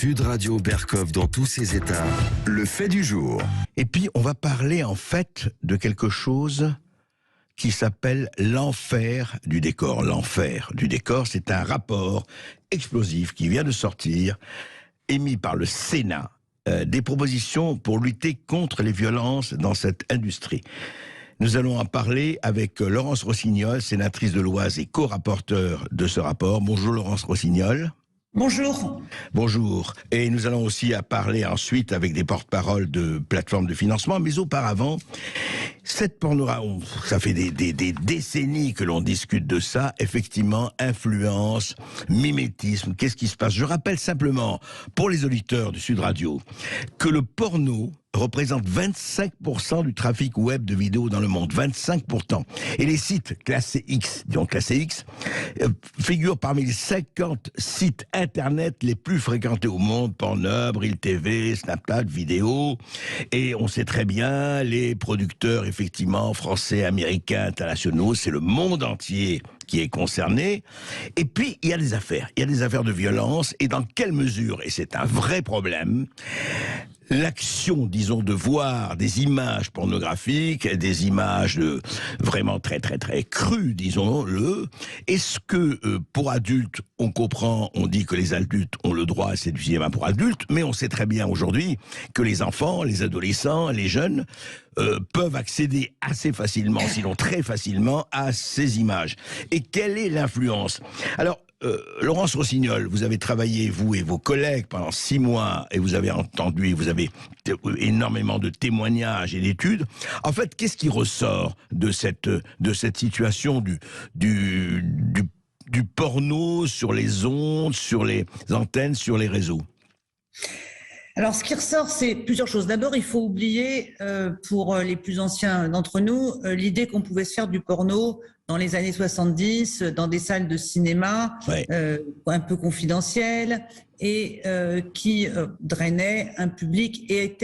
Sud Radio Berkov dans tous ses états. Le fait du jour. Et puis, on va parler en fait de quelque chose qui s'appelle l'enfer du décor. L'enfer du décor, c'est un rapport explosif qui vient de sortir, émis par le Sénat, des propositions pour lutter contre les violences dans cette industrie. Nous allons en parler avec Laurence Rossignol, sénatrice de l'Oise et co-rapporteur de ce rapport. Bonjour Laurence Rossignol. Bonjour. Bonjour. Et nous allons aussi parler ensuite avec des porte-paroles de plateformes de financement. Mais auparavant, cette pornographie, ça fait des décennies que l'on discute de ça. Effectivement, influence, mimétisme, qu'est-ce qui se passe? Je rappelle simplement, pour les auditeurs du Sud Radio, que le porno représente 25% du trafic web de vidéos dans le monde, 25%. Et les sites classés X, disons classés X, figurent parmi les 50 sites internet les plus fréquentés au monde, Pornhub, Reel TV, Snapchat, vidéo. Et on sait très bien, les producteurs, effectivement, français, américains, internationaux, c'est le monde entier qui est concerné. Et puis, il y a des affaires. Il y a des affaires de violence. Et dans quelle mesure, et c'est un vrai problème, l'action, disons, de voir des images pornographiques, des images vraiment très, très, très crues, disons-le. Est-ce que, pour adultes, on comprend, on dit que les adultes ont le droit, c'est du cinéma pour adultes, mais on sait très bien aujourd'hui que les enfants, les adolescents, les jeunes, peuvent accéder assez facilement, sinon très facilement, à ces images. Et quelle est l'influence? Alors, Laurence Rossignol, vous avez travaillé, vous et vos collègues, pendant 6 mois, et vous avez entendu, vous avez énormément de témoignages et d'études. En fait, qu'est-ce qui ressort de cette situation du porno sur les ondes, sur les antennes, sur les réseaux? Alors, ce qui ressort, c'est plusieurs choses. D'abord, il faut oublier, pour les plus anciens d'entre nous, l'idée qu'on pouvait se faire du porno dans les années 70, dans des salles de cinéma, ouais, un peu confidentielles, et qui drainaient un public et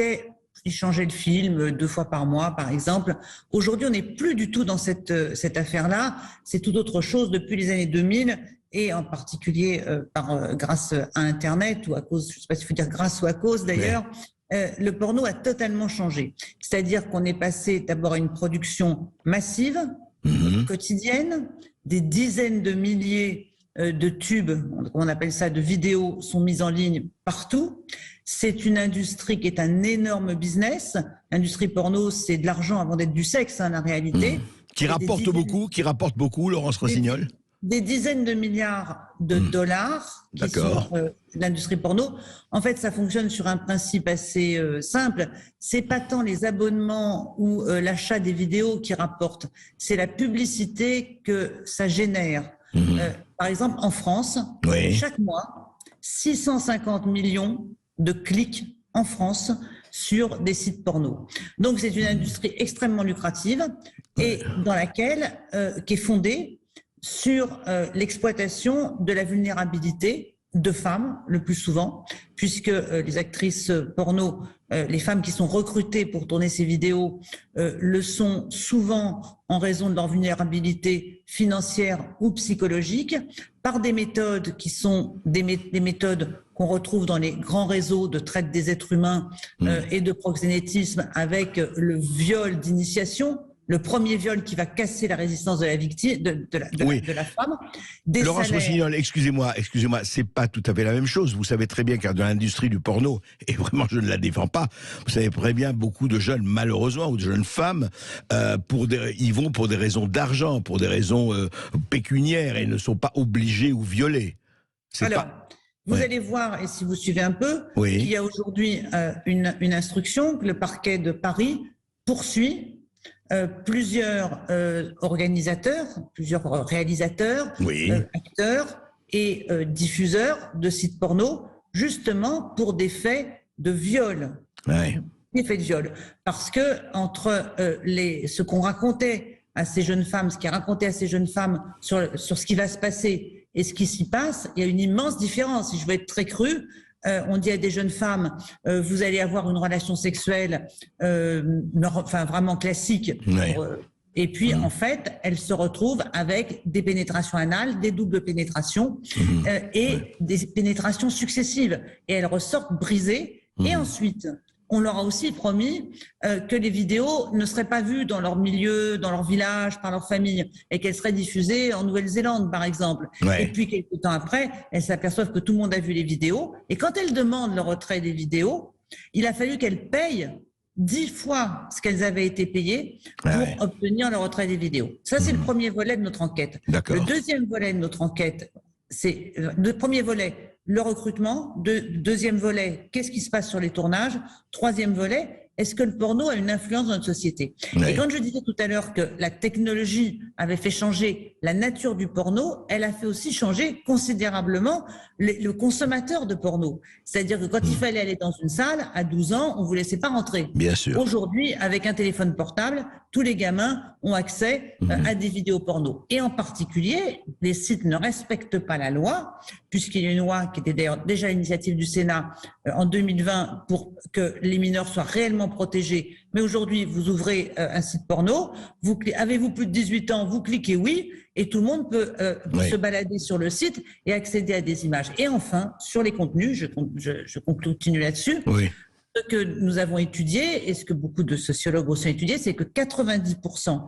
ils changeaient le film 2 fois par mois, par exemple. Aujourd'hui, on n'est plus du tout dans cette affaire-là. C'est tout autre chose depuis les années 2000. Et en particulier grâce à Internet, ou à cause, je ne sais pas s'il faut dire grâce ou à cause d'ailleurs, le porno a totalement changé. C'est-à-dire qu'on est passé d'abord à une production massive, quotidienne, des dizaines de milliers de tubes, on appelle ça de vidéos, sont mises en ligne partout. C'est une industrie qui est un énorme business. L'industrie porno, c'est de l'argent avant d'être du sexe, hein, la réalité. Qui rapporte beaucoup, Laurence Rossignol. Des dizaines de milliards de dollars qui sont l'industrie porno. En fait, ça fonctionne sur un principe assez simple. C'est pas tant les abonnements ou l'achat des vidéos qui rapportent, c'est la publicité que ça génère. Par exemple, en France, chaque mois, 650 millions de clics en France sur des sites porno. Donc, c'est une industrie extrêmement lucrative et dans laquelle, qui est fondée sur l'exploitation de la vulnérabilité de femmes, le plus souvent, puisque les actrices porno, les femmes qui sont recrutées pour tourner ces vidéos, le sont souvent en raison de leur vulnérabilité financière ou psychologique, par des méthodes qui sont des méthodes qu'on retrouve dans les grands réseaux de traite des êtres humains et de proxénétisme, avec le viol d'initiation, le premier viol qui va casser la résistance de la victime, de la femme. Laurence Rossignol, excusez-moi, c'est pas tout à fait la même chose. Vous savez très bien, car dans l'industrie du porno, et vraiment je ne la défends pas, vous savez très bien, beaucoup de jeunes, malheureusement, ou de jeunes femmes, ils vont pour des raisons d'argent, pour des raisons pécuniaires, et ne sont pas obligés ou violés. Vous allez voir, et si vous suivez un peu, qu'il y a aujourd'hui une instruction que le parquet de Paris poursuit plusieurs organisateurs, plusieurs réalisateurs, acteurs et diffuseurs de sites porno, justement pour des faits de viol. Des faits de viol. Parce que entre ce qu'on racontait à ces jeunes femmes, ce qui est raconté à ces jeunes femmes sur ce qui va se passer et ce qui s'y passe, il y a une immense différence. Si je veux être très cru, on dit à des jeunes femmes, vous allez avoir une relation sexuelle, vraiment classique, Et puis, en fait, elles se retrouvent avec des pénétrations anales, des doubles pénétrations et des pénétrations successives. Et elles ressortent brisées. Et ensuite, on leur a aussi promis que les vidéos ne seraient pas vues dans leur milieu, dans leur village, par leur famille, et qu'elles seraient diffusées en Nouvelle-Zélande, par exemple. Ouais. Et puis, quelques temps après, elles s'aperçoivent que tout le monde a vu les vidéos. Et quand elles demandent le retrait des vidéos, il a fallu qu'elles payent 10 fois ce qu'elles avaient été payées pour obtenir le retrait des vidéos. Ça, c'est le premier volet de notre enquête. Le deuxième volet de notre enquête, c'est le premier volet, le recrutement. Deuxième volet, qu'est-ce qui se passe sur les tournages. Troisième volet, est-ce que le porno a une influence dans notre société? Et quand je disais tout à l'heure que la technologie avait fait changer la nature du porno, elle a fait aussi changer considérablement le consommateur de porno. C'est-à-dire que quand il fallait aller dans une salle, à 12 ans, on ne vous laissait pas rentrer. Bien sûr. Aujourd'hui, avec un téléphone portable, tous les gamins ont accès à des vidéos porno. Et en particulier, les sites ne respectent pas la loi, puisqu'il y a une loi qui était d'ailleurs déjà à l'initiative du Sénat en 2020 pour que les mineurs soient réellement protégés. Mais aujourd'hui, vous ouvrez un site porno, avez-vous plus de 18 ans, vous cliquez oui, et tout le monde peut se balader sur le site et accéder à des images. Et enfin, sur les contenus, je continue là-dessus, ce que nous avons étudié, et ce que beaucoup de sociologues aussi ont étudié, c'est que 90%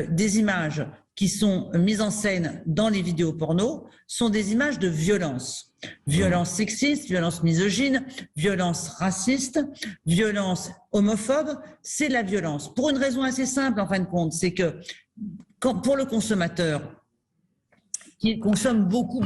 des images qui sont mises en scène dans les vidéos porno sont des images de violence. Violence sexiste, violence misogyne, violence raciste, violence homophobe, c'est la violence. Pour une raison assez simple, en fin de compte, c'est que pour le consommateur, qui consomme beaucoup,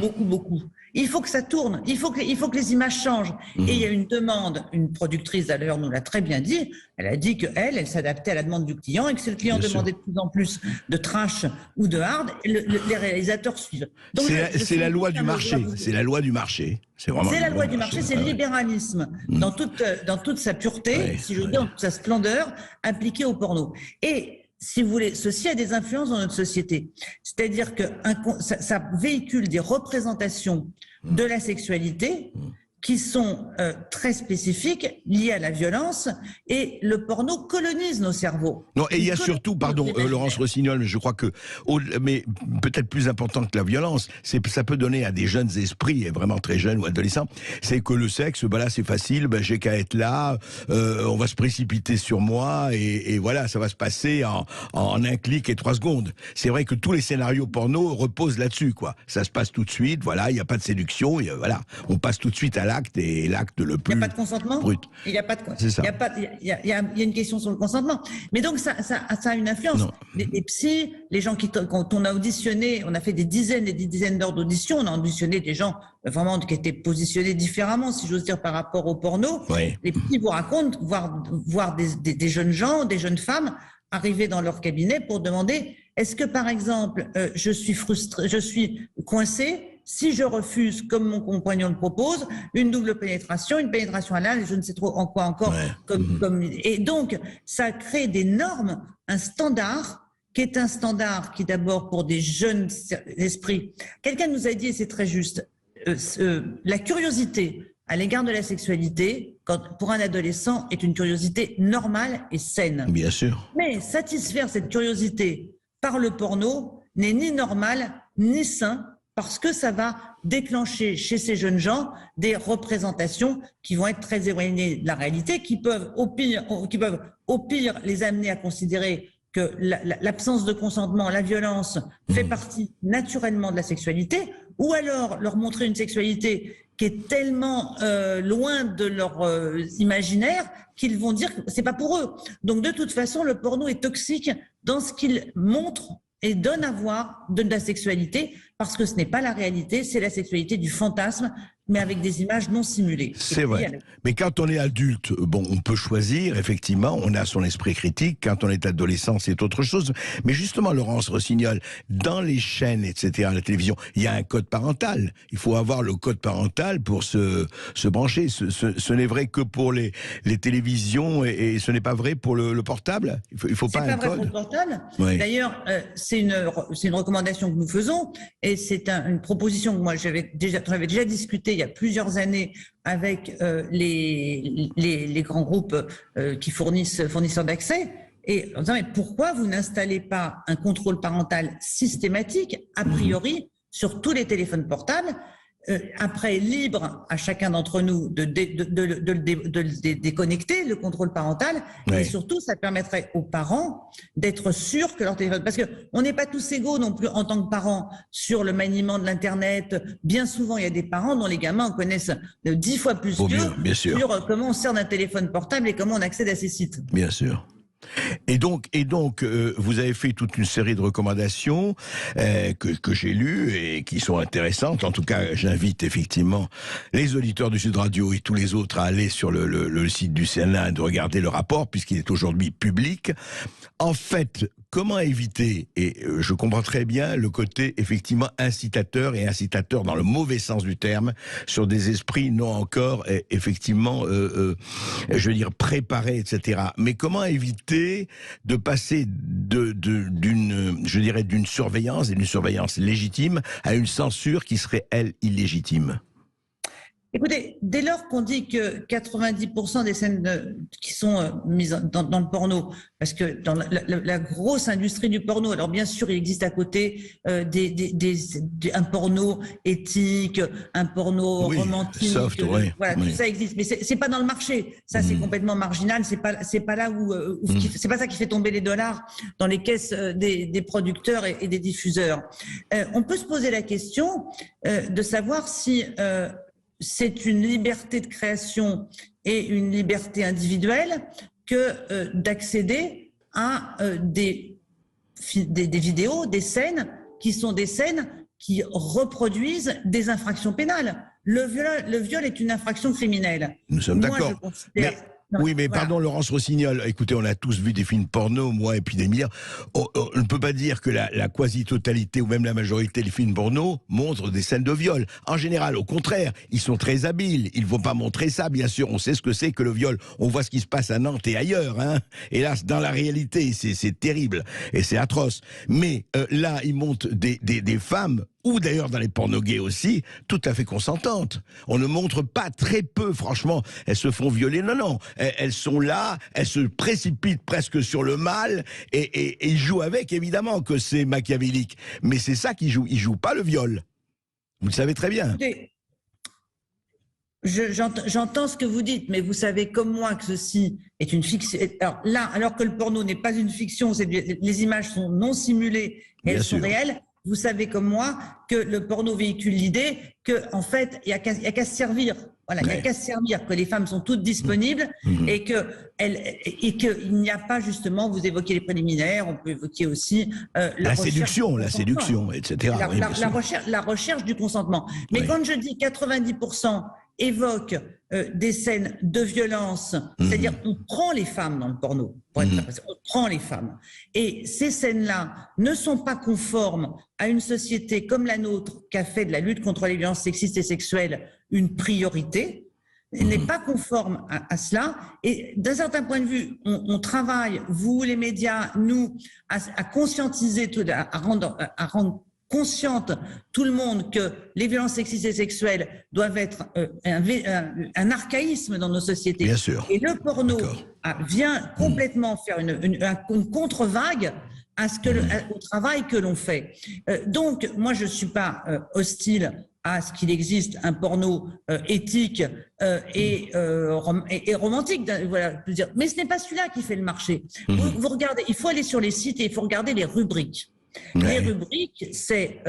il faut que ça tourne, il faut que les images changent. Et il y a une demande, une productrice d'ailleurs nous l'a très bien dit, elle a dit qu'elle s'adaptait à la demande du client et que si le client demandait de plus en plus de trash ou de hard, les réalisateurs suivent. C'est la loi du marché, c'est la loi du marché. C'est la loi du marché, c'est le libéralisme dans toute sa pureté, si je veux dire, dans toute sa splendeur, appliquée au porno. Et si vous voulez, ceci a des influences dans notre société. C'est-à-dire que ça véhicule des représentations de la sexualité qui sont très spécifiques, liées à la violence, et le porno colonise nos cerveaux. Non, et il y a surtout, pardon, Laurence Rossignol, je crois que, mais peut-être plus important que la violence, ça peut donner à des jeunes esprits, et vraiment très jeunes ou adolescents, c'est que le sexe, bah là c'est facile, bah, j'ai qu'à être là, on va se précipiter sur moi, et voilà, ça va se passer en un clic et 3 secondes. C'est vrai que tous les scénarios porno reposent là-dessus, quoi. Ça se passe tout de suite, voilà, il n'y a pas de séduction, voilà, on passe tout de suite à l'acte, et l'acte le plus brut. Il n'y a pas de consentement. Il n'y a pas de. C'est ça. Il y a une question sur le consentement. Mais donc ça a une influence. Les psys, les gens quand on a auditionné, on a fait des dizaines et des dizaines d'heures d'audition, on a auditionné des gens vraiment qui étaient positionnés différemment, si j'ose dire, par rapport au porno. Les psys vous racontent voir des jeunes gens, des jeunes femmes arriver dans leur cabinet pour demander est-ce que par exemple je suis frustré, je suis coincé si je refuse, comme mon compagnon le propose, une double pénétration, une pénétration anale, je ne sais trop en quoi encore. Et donc, ça crée des normes, un standard qui d'abord pour des jeunes esprits. Quelqu'un nous a dit, et c'est très juste, la curiosité à l'égard de la sexualité, pour un adolescent, est une curiosité normale et saine. Bien sûr. Mais satisfaire cette curiosité par le porno n'est ni normal, ni sain, parce que ça va déclencher chez ces jeunes gens des représentations qui vont être très éloignées de la réalité, qui peuvent au pire les amener à considérer que l'absence de consentement, la violence fait partie naturellement de la sexualité, ou alors leur montrer une sexualité qui est tellement loin de leur imaginaire qu'ils vont dire que c'est pas pour eux. Donc de toute façon, le porno est toxique dans ce qu'il montre et donne à voir de la sexualité, parce que ce n'est pas la réalité, c'est la sexualité du fantasme, mais avec des images non simulées. C'est vrai. Mais quand on est adulte, bon, on peut choisir, effectivement, on a son esprit critique. Quand on est adolescent, c'est autre chose. Mais justement, Laurence Rossignol, dans les chaînes, etc., la télévision, il y a un code parental. Il faut avoir le code parental pour se brancher. Ce n'est vrai que pour les télévisions et ce n'est pas vrai pour le portable. Il faut pas un code. C'est pas vrai pour le portable. Oui. D'ailleurs, c'est une recommandation que nous faisons et c'est une proposition que moi j'avais déjà discuté il y a plusieurs années avec les grands groupes qui fournisseurs d'accès. et en disant, mais pourquoi vous n'installez pas un contrôle parental systématique, a priori, sur tous les téléphones portables, après, libre à chacun d'entre nous de le déconnecter, le contrôle parental, et surtout, ça permettrait aux parents d'être sûrs que leur téléphone... Parce qu'on n'est pas tous égaux non plus en tant que parents sur le maniement de l'Internet. Bien souvent, il y a des parents dont les gamins connaissent 10 fois plus qu'eux sur comment on sert d'un téléphone portable et comment on accède à ces sites. Bien sûr. Et donc, vous avez fait toute une série de recommandations que j'ai lues et qui sont intéressantes. En tout cas, j'invite effectivement les auditeurs du Sud Radio et tous les autres à aller sur le site du Sénat et de regarder le rapport, puisqu'il est aujourd'hui public. En fait, comment éviter, et je comprends très bien le côté effectivement incitateur dans le mauvais sens du terme, sur des esprits non encore effectivement, je veux dire, préparés, etc. Mais comment éviter de passer d'une surveillance, et d'une surveillance légitime, à une censure qui serait, elle, illégitime? Écoutez, dès lors qu'on dit que 90% des scènes qui sont mises dans le porno, parce que dans la grosse industrie du porno, alors bien sûr, il existe à côté un porno éthique, un porno romantique, soft, tout ça existe, mais c'est pas dans le marché. Ça, c'est complètement marginal. C'est pas là où c'est pas ça qui fait tomber les dollars dans les caisses des producteurs et des diffuseurs. On peut se poser la question de savoir si c'est une liberté de création et une liberté individuelle que d'accéder à des vidéos, des scènes qui sont des scènes qui reproduisent des infractions pénales. Le viol est une infraction criminelle. Nous sommes d'accord. Oui, mais pardon, Laurence Rossignol, écoutez, on a tous vu des films porno, moi et puis des milliards. On ne peut pas dire que la quasi-totalité ou même la majorité des films porno montrent des scènes de viol. En général, au contraire, ils sont très habiles. Ils ne vont pas montrer ça, bien sûr. On sait ce que c'est que le viol. On voit ce qui se passe à Nantes et ailleurs. Hein. Hélas, dans la réalité, c'est terrible et c'est atroce. Mais là, ils montrent des femmes, ou d'ailleurs dans les pornos gays aussi, tout à fait consentantes. On ne montre pas, très peu, franchement, elles se font violer. Non. Elles sont là, elles se précipitent presque sur le mal, et ils jouent avec, évidemment, que c'est machiavélique. Mais c'est ça qu'ils jouent. Ils jouent pas le viol. Vous le savez très bien. J'entends ce que vous dites, mais vous savez comme moi que ceci est une fiction. Alors là, alors que le porno n'est pas une fiction, les images sont non simulées, elles sont réelles. Vous savez comme moi que le porno véhicule l'idée que, en fait, il y a qu'à se servir. Voilà, il n'y a qu'à se servir, que les femmes sont toutes disponibles et qu'il n'y a pas, justement, vous évoquez les préliminaires, on peut évoquer aussi la séduction, etc. La recherche du consentement. Mais quand je dis 90% évoquent des scènes de violence, c'est-à-dire on prend les femmes dans le porno, pour être précis, on prend les femmes. Et ces scènes-là ne sont pas conformes à une société comme la nôtre qui a fait de la lutte contre les violences sexistes et sexuelles une priorité. Elle n'est pas conforme à cela. Et d'un certain point de vue, on travaille, vous, les médias, nous, à conscientiser, à rendre consciente tout le monde que les violences sexistes et sexuelles doivent être un archaïsme dans nos sociétés. Bien sûr. Et le porno vient complètement faire une contre-vague au travail que l'on fait. Donc, moi, je ne suis pas hostile à ce qu'il existe un porno éthique et romantique. Voilà, mais ce n'est pas celui-là qui fait le marché. Vous regardez, il faut aller sur les sites et il faut regarder les rubriques. Les rubriques, c'est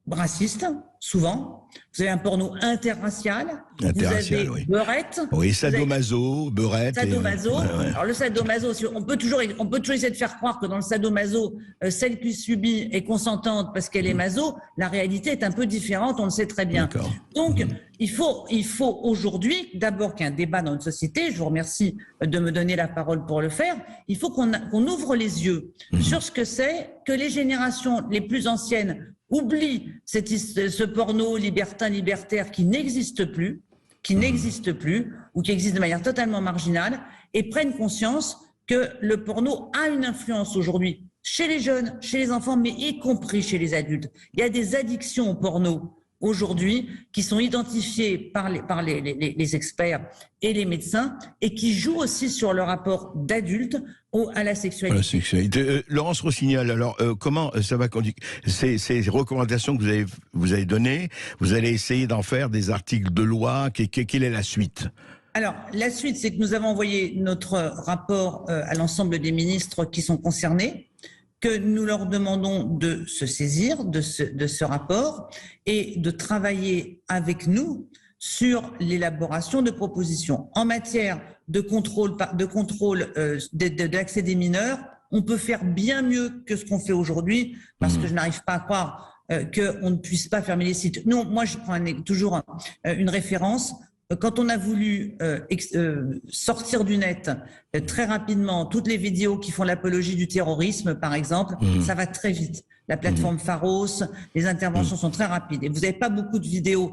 raciste, souvent. Vous avez un porno interracial. Vous avez beurette. Oui, sadomaso, beurette. Sadomaso. Alors le sadomaso, on peut toujours essayer de faire croire que dans le sadomaso, celle qui subit est consentante parce qu'elle est maso. La réalité est un peu différente, on le sait très bien. Donc, il faut aujourd'hui, d'abord qu'il y ait un débat dans notre société. Je vous remercie de me donner la parole pour le faire. Il faut qu'on ouvre les yeux sur ce que c'est que les générations les plus anciennes oublient ce porno libertaire qui n'existe plus, ou qui existe de manière totalement marginale, et prennent conscience que le porno a une influence aujourd'hui chez les jeunes, chez les enfants, mais y compris chez les adultes. Il y a des addictions au porno aujourd'hui qui sont identifiés par les experts et les médecins et qui jouent aussi sur le rapport d'adulte à la sexualité. Laurence Rossignol, alors comment ça va conduire ces recommandations que vous avez données, vous allez essayer d'en faire des articles de loi, quelle est la suite ? Alors, la suite, c'est que nous avons envoyé notre rapport à l'ensemble des ministres qui sont concernés, que nous leur demandons de se saisir de ce rapport et de travailler avec nous sur l'élaboration de propositions. En matière de contrôle de l'accès des mineurs, on peut faire bien mieux que ce qu'on fait aujourd'hui, parce que je n'arrive pas à croire qu'on ne puisse pas fermer les sites. Non, moi je prends toujours une référence. Quand on a voulu sortir du net très rapidement toutes les vidéos qui font l'apologie du terrorisme, par exemple, ça va très vite. La plateforme Pharos, les interventions sont très rapides. Et vous n'avez pas beaucoup de vidéos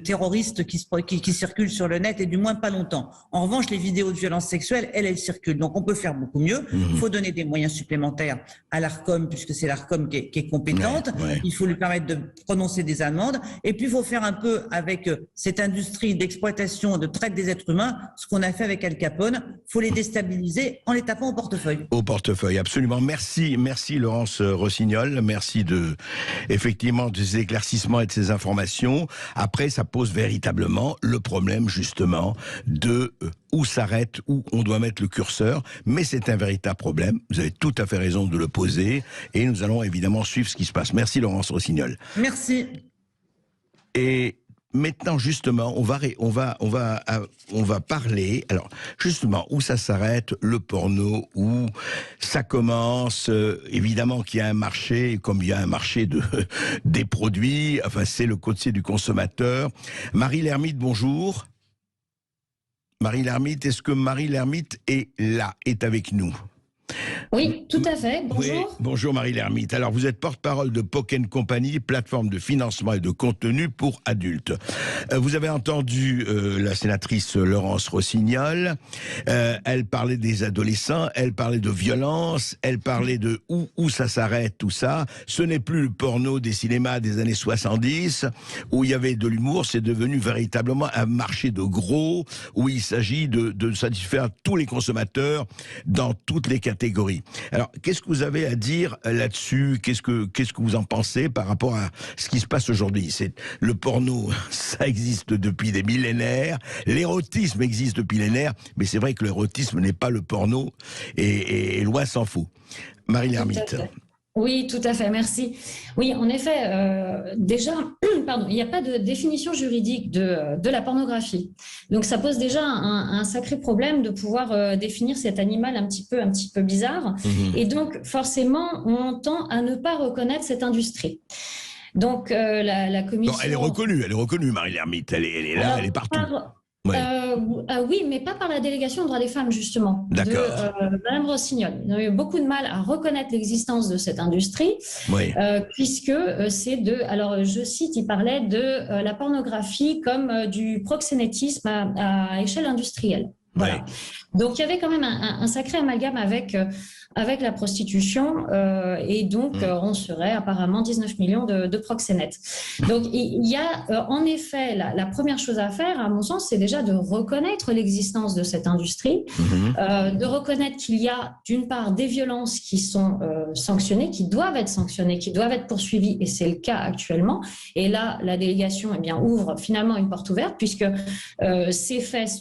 terroristes qui circulent sur le net, et du moins pas longtemps. En revanche, les vidéos de violences sexuelles, elles circulent. Donc on peut faire beaucoup mieux. Il faut donner des moyens supplémentaires à l'Arcom, puisque c'est l'Arcom qui est compétente. Il faut lui permettre de prononcer des amendes. Et puis il faut faire un peu avec cette industrie d'exploitation, de traite des êtres humains, ce qu'on a fait avec Al Capone. Il faut les déstabiliser en les tapant au portefeuille. Au portefeuille, absolument. Merci Laurence Rossignol. Merci effectivement de ces éclaircissements et de ces informations. Après, ça pose véritablement le problème justement de où s'arrête, où on doit mettre le curseur. Mais c'est un véritable problème. Vous avez tout à fait raison de le poser. Et nous allons évidemment suivre ce qui se passe. Merci Laurence Rossignol. Merci. Et maintenant, justement, on va parler, alors, justement, où ça s'arrête, le porno, où ça commence, évidemment qu'il y a un marché, comme il y a un marché des produits, enfin, c'est le côté du consommateur. Marie Lermite, bonjour. Marie Lermite, est-ce que Marie Lermite est là, est avec nous ? Oui, tout à fait. Bonjour. Oui, bonjour Marie Lermite. Alors, vous êtes porte-parole de Poken Company, plateforme de financement et de contenu pour adultes. Vous avez entendu la sénatrice Laurence Rossignol. Elle parlait des adolescents, elle parlait de violence, elle parlait de où ça s'arrête, tout ça. Ce n'est plus le porno des cinémas des années 70, où il y avait de l'humour. C'est devenu véritablement un marché de gros, où il s'agit de satisfaire tous les consommateurs dans toutes les catégories. Alors, qu'est-ce que vous avez à dire là-dessus ? Qu'est-ce que vous en pensez par rapport à ce qui se passe aujourd'hui ? Le porno, ça existe depuis des millénaires. L'érotisme existe depuis des millénaires, mais c'est vrai que l'érotisme n'est pas le porno, et loin s'en faut. Marie Lermite. Oui, tout à fait, merci. Oui, en effet, déjà, pardon, il n'y a pas de définition juridique de la pornographie. Donc, ça pose déjà un sacré problème de pouvoir définir cet animal un petit peu bizarre. Et donc, forcément, on tend à ne pas reconnaître cette industrie. Donc, la commission... Non, elle est reconnue, Marie Lermite. Elle est là, elle est partout. Ouais. Oui, mais pas par la délégation aux droits des femmes, justement, de Madame Rossignol. Ils ont eu beaucoup de mal à reconnaître l'existence de cette industrie, puisque c'est alors je cite, il parlait de la pornographie comme du proxénétisme à échelle industrielle. Voilà. Donc il y avait quand même un sacré amalgame avec la prostitution, et donc on serait apparemment 19 millions de proxénètes. Donc il y a en effet la première chose à faire, à mon sens, c'est déjà de reconnaître l'existence de cette industrie, de reconnaître qu'il y a d'une part des violences qui sont sanctionnées, qui doivent être sanctionnées, qui doivent être poursuivies, et c'est le cas actuellement. Et là, la délégation ouvre finalement une porte ouverte, puisque ces faits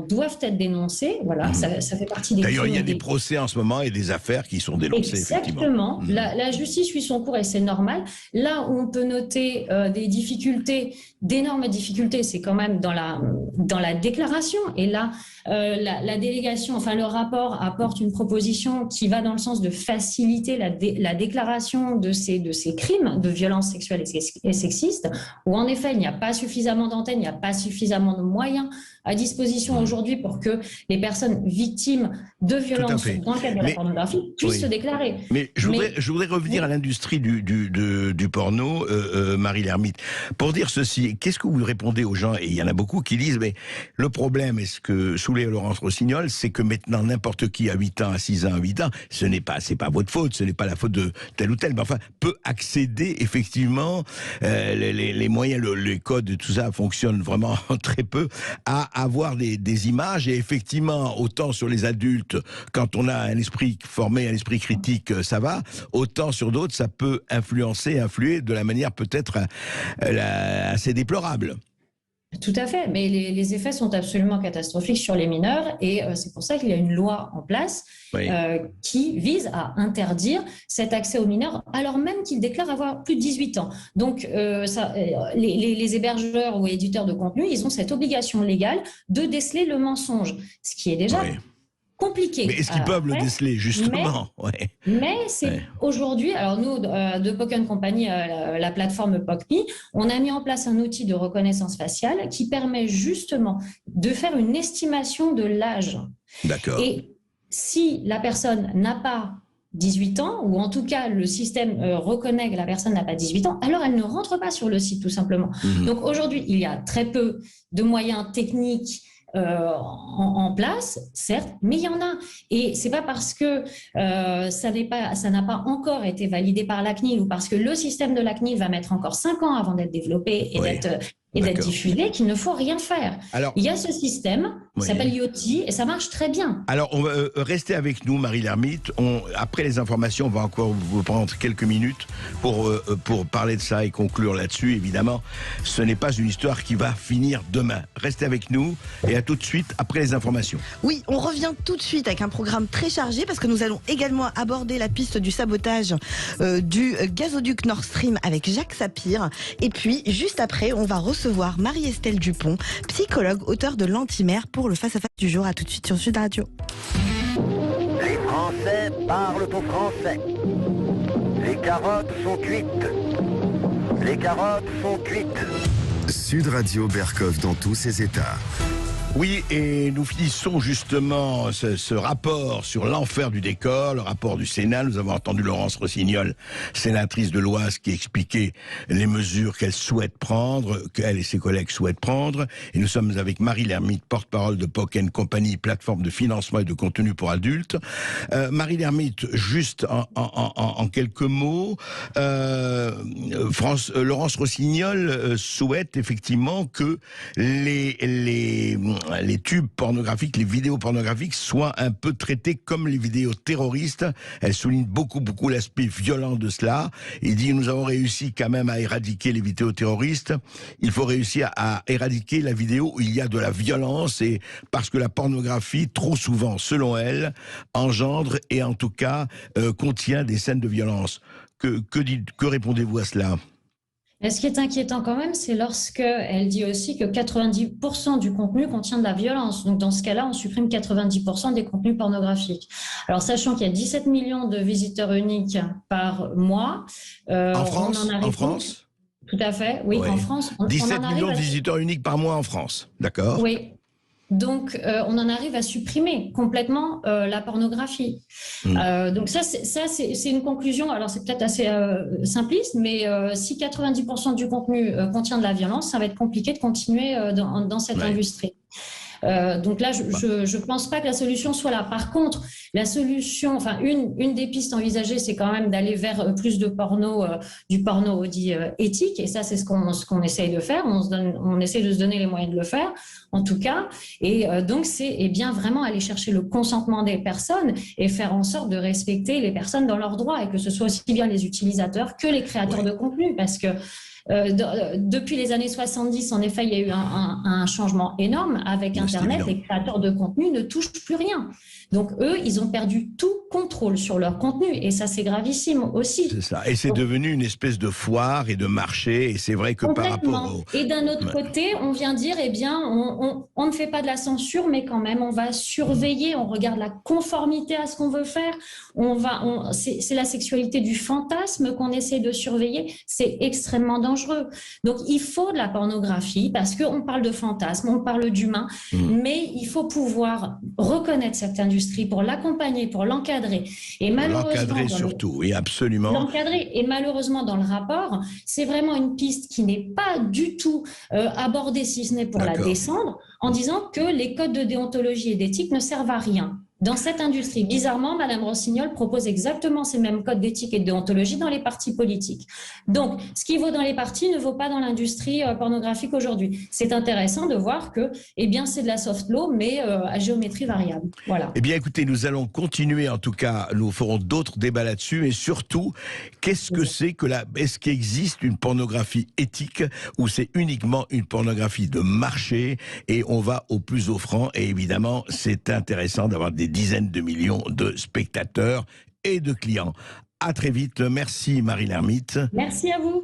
doivent être dénoncés. Voilà, ça fait partie des... D'ailleurs, il y a des procès en ce moment et des affaires qui sont dénoncées. Exactement. La justice suit son cours et c'est normal. Là où on peut noter des difficultés, d'énormes difficultés, c'est quand même dans la déclaration. Et là, la délégation, enfin le rapport apporte une proposition qui va dans le sens de faciliter la déclaration de ces crimes de violence sexuelle et sexiste, où en effet il n'y a pas suffisamment d'antennes, il n'y a pas suffisamment de moyens à disposition aujourd'hui pour que les personnes victimes de violences dans le cadre de la pornographie puissent se déclarer. Mais je voudrais revenir à l'industrie du porno, Marie Lermite, pour dire ceci. Qu'est-ce que vous répondez aux gens, et il y en a beaucoup qui disent, mais le problème, est-ce que soulève Laurence Rossignol, c'est que maintenant n'importe qui à 8 ans, à 6 ans, à 8 ans, c'est pas votre faute, ce n'est pas la faute de tel ou tel, mais enfin, peut accéder effectivement, les moyens, les codes, tout ça fonctionne vraiment très peu, à avoir des images, et effectivement, autant sur les adultes, quand on a un esprit formé, un esprit critique, ça va, autant sur d'autres, ça peut influer de la manière peut-être assez déplorable. Tout à fait, mais les effets sont absolument catastrophiques sur les mineurs, et c'est pour ça qu'il y a une loi en place qui vise à interdire cet accès aux mineurs alors même qu'ils déclarent avoir plus de 18 ans. Donc les hébergeurs ou éditeurs de contenu, ils ont cette obligation légale de déceler le mensonge, ce qui est déjà compliqué. Mais est-ce qu'ils peuvent le déceler, justement? Mais c'est aujourd'hui, alors nous, de Pock & Company, la plateforme POC.me, on a mis en place un outil de reconnaissance faciale qui permet justement de faire une estimation de l'âge. D'accord. Et si la personne n'a pas 18 ans, ou en tout cas le système reconnaît que la personne n'a pas 18 ans, alors elle ne rentre pas sur le site, tout simplement. Donc aujourd'hui, il y a très peu de moyens techniques en place, certes, mais il y en a. Et c'est pas parce que ça n'a pas encore été validé par la CNIL, ou parce que le système de la CNIL va mettre encore 5 ans avant d'être développé et d'être diffusé qu'il ne faut rien faire. Alors, il y a ce système qui s'appelle IoT et ça marche très bien. Alors, on va rester avec nous, Marie Lermite. Après les informations, on va encore vous prendre quelques minutes pour parler de ça et conclure là-dessus. Évidemment, ce n'est pas une histoire qui va finir demain. Restez avec nous et à tout de suite après les informations. Oui, on revient tout de suite avec un programme très chargé parce que nous allons également aborder la piste du sabotage du gazoduc Nord Stream avec Jacques Sapir. Et puis, juste après, on va recevoir Marie-Estelle Dupont, psychologue, auteure de l'Antimère, pour le face-à-face du jour. À tout de suite sur Sud Radio. Les Français parlent au français. Les carottes sont cuites. Les carottes sont cuites. Sud Radio Berkov dans tous ses états. Oui, et nous finissons justement ce rapport sur l'enfer du décor, le rapport du Sénat. Nous avons entendu Laurence Rossignol, sénatrice de l'Oise, qui expliquait les mesures qu'elle souhaite prendre, qu'elle et ses collègues souhaitent prendre. Et nous sommes avec Marie Lermite, porte-parole de Pock & Company, plateforme de financement et de contenu pour adultes. Marie Lermite, juste en quelques mots, Laurence Rossignol souhaite effectivement que les tubes pornographiques, les vidéos pornographiques soient un peu traités comme les vidéos terroristes. Elle souligne beaucoup l'aspect violent de cela. Il dit, nous avons réussi quand même à éradiquer les vidéos terroristes. Il faut réussir à éradiquer la vidéo où il y a de la violence, et parce que la pornographie, trop souvent, selon elle, engendre et en tout cas contient des scènes de violence. Que répondez-vous à cela ? Et ce qui est inquiétant quand même, c'est lorsqu'elle dit aussi que 90% du contenu contient de la violence. Donc dans ce cas-là, on supprime 90% des contenus pornographiques. Alors sachant qu'il y a 17 millions de visiteurs uniques par mois. En France Tout à fait, oui, en France. 17 millions de visiteurs uniques par mois en France, d'accord ? Oui. Donc, on en arrive à supprimer complètement la pornographie. Donc ça, c'est une conclusion. Alors, c'est peut-être assez simpliste, mais si 90% du contenu contient de la violence, ça va être compliqué de continuer dans cette industrie. Donc là, je ne pense pas que la solution soit là. Par contre, la solution, enfin une des pistes envisagées, c'est quand même d'aller vers plus de porno, du porno dit éthique. Et ça, c'est ce qu'on essaye de faire. On essaye de se donner les moyens de le faire, en tout cas. Et donc, c'est bien vraiment aller chercher le consentement des personnes et faire en sorte de respecter les personnes dans leurs droits, et que ce soit aussi bien les utilisateurs que les créateurs de contenu, parce que depuis les années 70, en effet, il y a eu un changement énorme avec Internet. Les créateurs de contenu ne touchent plus rien. Donc, eux, ils ont perdu tout contrôle sur leur contenu. Et ça, c'est gravissime aussi. C'est ça. Et c'est devenu une espèce de foire et de marché. Et c'est vrai que par rapport Et d'un autre côté, on vient dire, eh bien, on ne fait pas de la censure, mais quand même, on va surveiller. On regarde la conformité à ce qu'on veut faire. C'est la sexualité du fantasme qu'on essaie de surveiller. C'est extrêmement dangereux. dangereux. Donc, il faut de la pornographie parce qu'on parle de fantasme, on parle d'humain, mais il faut pouvoir reconnaître cette industrie pour l'accompagner, pour l'encadrer. Et malheureusement, l'encadrer surtout, oui, absolument. L'encadrer. Et malheureusement, dans le rapport, c'est vraiment une piste qui n'est pas du tout abordée, si ce n'est pour la descendre, en disant que les codes de déontologie et d'éthique ne servent à rien. Dans cette industrie, bizarrement, Madame Rossignol propose exactement ces mêmes codes d'éthique et de déontologie dans les partis politiques. Donc, ce qui vaut dans les partis ne vaut pas dans l'industrie pornographique aujourd'hui. C'est intéressant de voir que, eh bien, c'est de la soft law, mais à géométrie variable. Voilà. Eh bien, écoutez, nous allons continuer. En tout cas, nous ferons d'autres débats là-dessus. Et surtout, qu'est-ce que c'est que est-ce qu'il existe une pornographie éthique ou c'est uniquement une pornographie de marché et on va au plus offrant. Et évidemment, c'est intéressant d'avoir des dizaines de millions de spectateurs et de clients. À très vite. Merci Marie Lermite. Merci à vous.